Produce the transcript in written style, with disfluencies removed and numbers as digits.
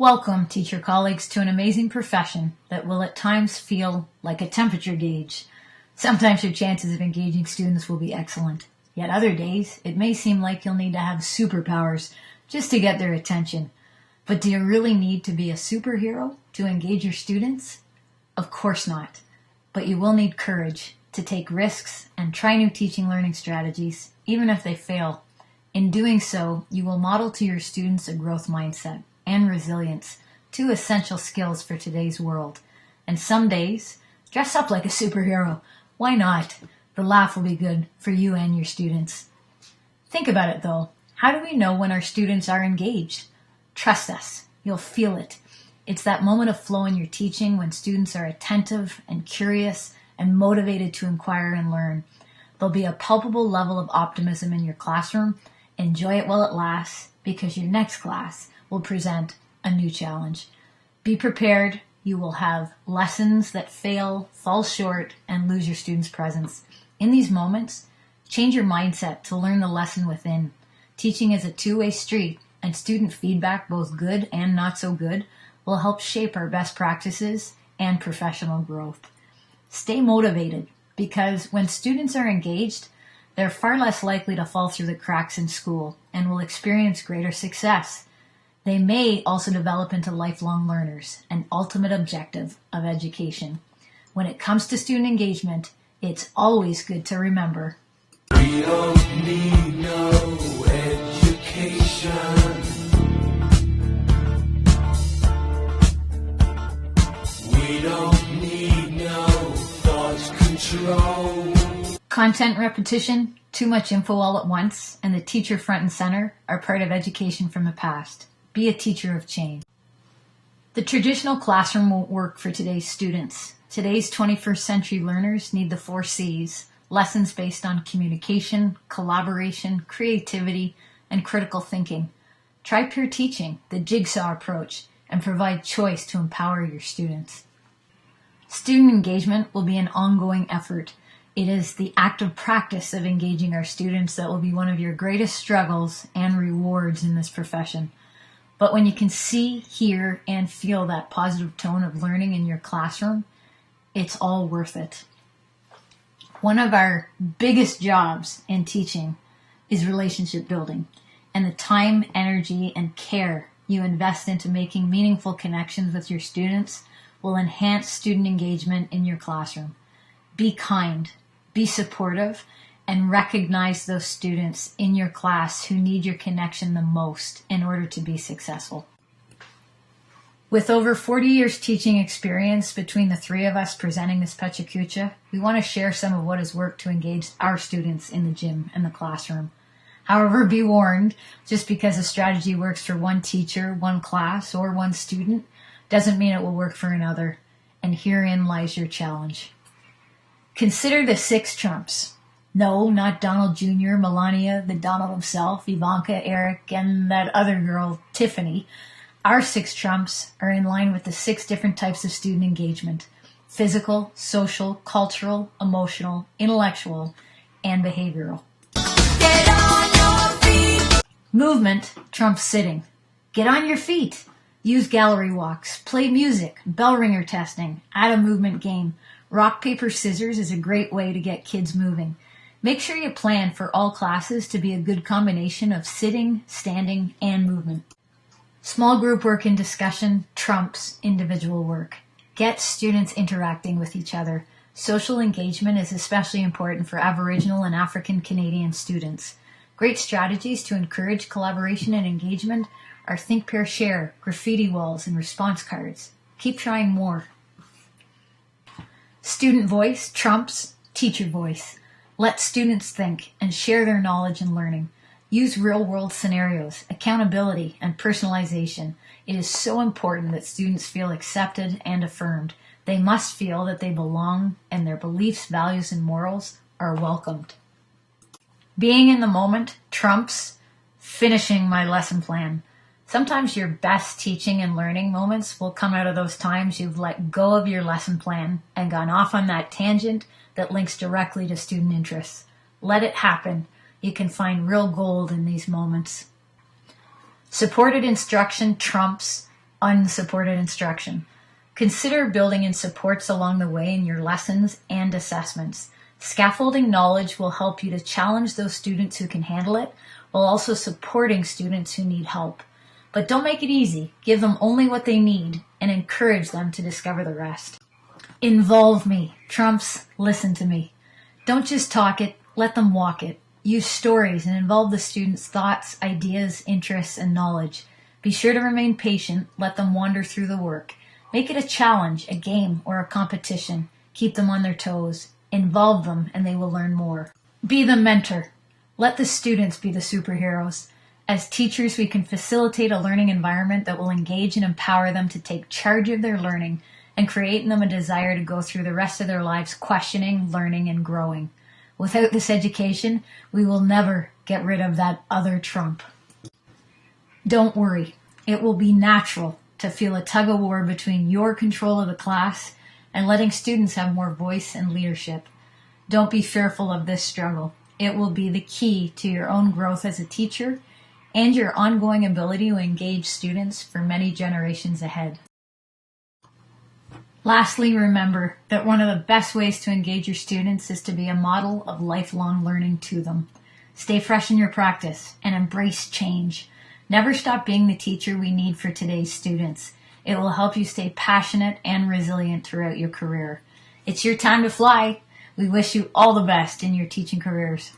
Welcome, teacher colleagues, to an amazing profession that will at times feel like a temperature gauge. Sometimes your chances of engaging students will be excellent, yet other days it may seem like you'll need to have superpowers just to get their attention. But do you really need to be a superhero to engage your students? Of course not, but you will need courage to take risks and try new teaching learning strategies, even if they fail. In doing so, you will model to your students a growth mindset and resilience, two essential skills for today's world. And some days, dress up like a superhero. Why not? The laugh will be good for you and your students. Think about it though. How do we know when our students are engaged? Trust us. You'll feel it. It's that moment of flow in your teaching when students are attentive and curious and motivated to inquire and learn. There'll be a palpable level of optimism in your classroom. Enjoy it while it lasts, because your next class will present a new challenge. Be prepared. You will have lessons that fail, fall short, and lose your students' presence. In these moments, change your mindset to learn the lesson within. Teaching is a two-way street, and student feedback, both good and not so good, will help shape our best practices and professional growth. Stay motivated, because when students are engaged, they're far less likely to fall through the cracks in school and will experience greater success. They may also develop into lifelong learners, an ultimate objective of education. When it comes to student engagement, it's always good to remember: we don't need no education. We don't need no thought control. Content repetition, too much info all at once, and the teacher front and center are part of education from the past. Be a teacher of change. The traditional classroom won't work for today's students. Today's 21st century learners need the 4 C's, lessons based on communication, collaboration, creativity, and critical thinking. Try peer teaching, the jigsaw approach, and provide choice to empower your students. Student engagement will be an ongoing effort. It is the active practice of engaging our students that will be one of your greatest struggles and rewards in this profession. But when you can see, hear, and feel that positive tone of learning in your classroom, it's all worth it. One of our biggest jobs in teaching is relationship building, and the time, energy, and care you invest into making meaningful connections with your students will enhance student engagement in your classroom. Be kind, be supportive, and recognize those students in your class who need your connection the most in order to be successful. With over 40 years teaching experience between the 3 of us presenting this PechaKucha, we want to share some of what has worked to engage our students in the gym and the classroom. However, be warned, just because a strategy works for one teacher, one class, or one student, doesn't mean it will work for another, and herein lies your challenge. Consider the 6 trumps. No, not Donald Jr., Melania, the Donald himself, Ivanka, Eric, and that other girl, Tiffany. Our 6 trumps are in line with the 6 different types of student engagement: physical, social, cultural, emotional, intellectual, and behavioral. Get on your feet! Movement trumps sitting. Get on your feet. Use gallery walks, play music, bell ringer testing, add a movement game. Rock, paper, scissors is a great way to get kids moving. Make sure you plan for all classes to be a good combination of sitting, standing, and movement. Small group work and discussion trumps individual work. Get students interacting with each other. Social engagement is especially important for Aboriginal and African Canadian students. Great strategies to encourage collaboration and engagement are think, pair, share, graffiti walls, and response cards. Keep trying more. Student voice trumps teacher voice. Let students think and share their knowledge and learning. Use real-world scenarios, accountability, and personalization. It is so important that students feel accepted and affirmed. They must feel that they belong and their beliefs, values, and morals are welcomed. Being in the moment trumps finishing my lesson plan. Sometimes your best teaching and learning moments will come out of those times you've let go of your lesson plan and gone off on that tangent that links directly to student interests. Let it happen. You can find real gold in these moments. Supported instruction trumps unsupported instruction. Consider building in supports along the way in your lessons and assessments. Scaffolding knowledge will help you to challenge those students who can handle it, while also supporting students who need help. But don't make it easy. Give them only what they need and encourage them to discover the rest. Involve me trumps listen to me. Don't just talk it, let them walk it. Use stories and involve the students' thoughts, ideas, interests, and knowledge. Be sure to remain patient, let them wander through the work. Make it a challenge, a game, or a competition. Keep them on their toes. Involve them and they will learn more. Be the mentor. Let the students be the superheroes. As teachers, we can facilitate a learning environment that will engage and empower them to take charge of their learning and create in them a desire to go through the rest of their lives questioning, learning, and growing. Without this education, we will never get rid of that other trump. Don't worry. It will be natural to feel a tug-of-war between your control of the class and letting students have more voice and leadership. Don't be fearful of this struggle. It will be the key to your own growth as a teacher and your ongoing ability to engage students for many generations ahead. Lastly, remember that one of the best ways to engage your students is to be a model of lifelong learning to them. Stay fresh in your practice and embrace change. Never stop being the teacher we need for today's students. It will help you stay passionate and resilient throughout your career. It's your time to fly. We wish you all the best in your teaching careers.